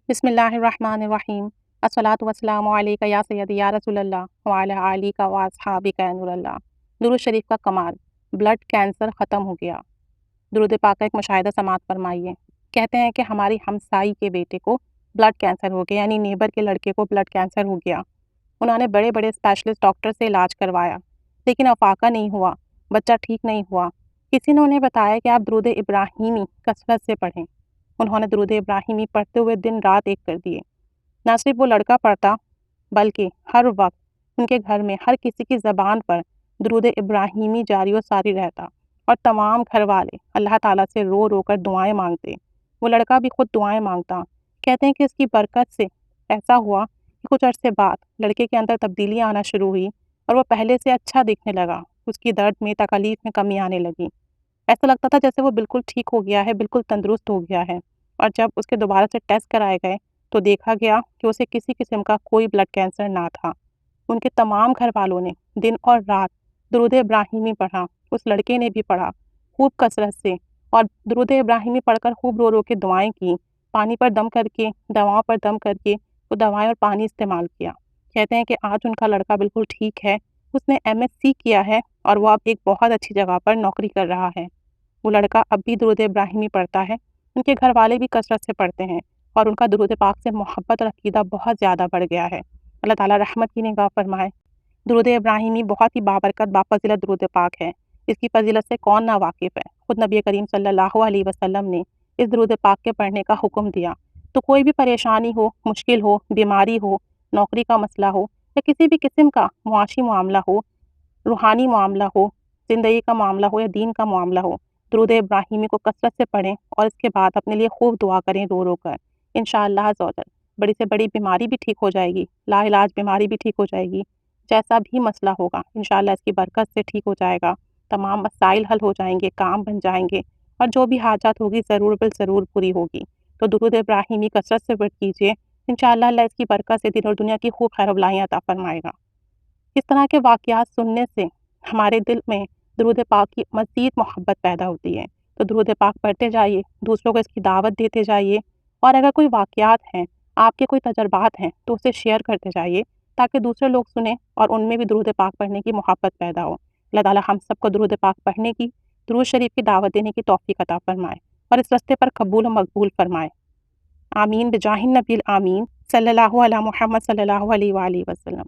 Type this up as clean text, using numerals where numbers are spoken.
بسم اللہ الرحمن الرحیم الصلاۃ والسلام علیک یا سیدی یا رسول اللہ وعلی آلک و اصحابک یا نور اللہ۔ درود شریف کا کمال، بلڈ کینسر ختم ہو گیا۔ درود پاک کا ایک مشاہدہ سماعت فرمائیے۔ کہتے ہیں کہ ہماری ہمسائی کے بیٹے کو بلڈ کینسر ہو گیا، یعنی نیبر کے لڑکے کو بلڈ کینسر ہو گیا۔ انہوں نے بڑے بڑے اسپیشلسٹ ڈاکٹر سے علاج کروایا، لیکن افاقہ نہیں ہوا، بچہ ٹھیک نہیں ہوا۔ کسی نے انہیں بتایا کہ آپ درود ابراہیمی کثرت سے پڑھیں۔ انہوں نے درود ابراہیمی پڑھتے ہوئے دن رات ایک کر دیے۔ نہ صرف وہ لڑکا پڑھتا، بلکہ ہر وقت ان کے گھر میں ہر کسی کی زبان پر درود ابراہیمی جاری و ساری رہتا، اور تمام گھر والے اللہ تعالیٰ سے رو رو کر دعائیں مانگتے۔ وہ لڑکا بھی خود دعائیں مانگتا۔ کہتے ہیں کہ اس کی برکت سے ایسا ہوا کہ کچھ عرصے بعد لڑکے کے اندر تبدیلیاں آنا شروع ہوئی، اور وہ پہلے سے اچھا دکھنے لگا۔ اس کی درد میں، تکالیف میں کمی آنے لگی۔ ایسا لگتا تھا جیسے وہ بالکل ٹھیک ہو گیا ہے، بالکل تندرست ہو گیا ہے۔ اور جب اس کے دوبارہ سے ٹیسٹ کرائے گئے تو دیکھا گیا کہ اسے کسی قسم کا کوئی بلڈ کینسر نہ تھا۔ ان کے تمام گھر والوں نے دن اور رات درود ابراہیمی پڑھا، اس لڑکے نے بھی پڑھا خوب کثرت سے، اور درود ابراہیمی پڑھ کر خوب رو رو کے دعائیں کی، پانی پر دم کر کے، دواؤں پر دم کر کے وہ دوائیں اور پانی استعمال کیا۔ کہتے ہیں کہ آج ان کا لڑکا بالکل ٹھیک ہے، اس نے MSc کیا ہے، اور وہ اب ایک بہت اچھی جگہ پر نوکری کر رہا ہے۔ وہ لڑکا اب بھی درود ابراہیمی پڑھتا ہے، ان کے گھر والے بھی کثرت سے پڑھتے ہیں، اور ان کا درود پاک سے محبت اور عقیدہ بہت زیادہ بڑھ گیا ہے۔ اللہ تعالیٰ رحمت کی نگاہ فرمائے۔ درود ابراہیمی بہت ہی بابرکت بافضیلت درود پاک ہے۔ اس کی فضیلت سے کون نا واقف ہے؟ خود نبی کریم صلی اللہ علیہ وسلم نے اس درود پاک کے پڑھنے کا حکم دیا۔ تو کوئی بھی پریشانی ہو، مشکل ہو، بیماری ہو، نوکری کا مسئلہ ہو، یا کسی بھی قسم کا معاشی معاملہ ہو، روحانی معاملہ ہو، زندگی کا معاملہ ہو یا دین کا معاملہ ہو، درود ابراہیمی کو کثرت سے پڑھیں، اور اس کے بعد اپنے لیے خوب دعا کریں رو رو کر۔ انشاءاللہ عز و جل بڑی سے بڑی بیماری بھی ٹھیک ہو جائے گی، لا علاج بیماری بھی ٹھیک ہو جائے گی۔ جیسا بھی مسئلہ ہوگا انشاءاللہ اس کی برکت سے ٹھیک ہو جائے گا، تمام مسائل حل ہو جائیں گے، کام بن جائیں گے، اور جو بھی حاجات ہوگی ضرور بالضرور پوری ہوگی۔ تو درود ابراہیمی کثرت سے پڑھ کیجیے، انشاءاللہ اللہ اس کی برکت سے دین اور دنیا کی خوب خیر و بلائیاں عطا فرمائے گا۔ اس طرح کے واقعات سننے سے ہمارے دل میں درود پاک کی مزید محبت پیدا ہوتی ہے۔ تو درود پاک پڑھتے جائیے، دوسروں کو اس کی دعوت دیتے جائیے، اور اگر کوئی واقعات ہیں، آپ کے کوئی تجربات ہیں تو اسے شیئر کرتے جائیے، تاکہ دوسرے لوگ سنیں اور ان میں بھی درود پاک پڑھنے کی محبت پیدا ہو۔ اللہ تعالیٰ ہم سب کو درود پاک پڑھنے کی، درود شریف کی دعوت دینے کی توفیق عطا فرمائے، اور اس راستے پر قبول و مقبول فرمائے۔ آمین بجاہ النبی الامین صلی اللہ علیہ محمد صلی اللہ علیہ وآلہ وسلم۔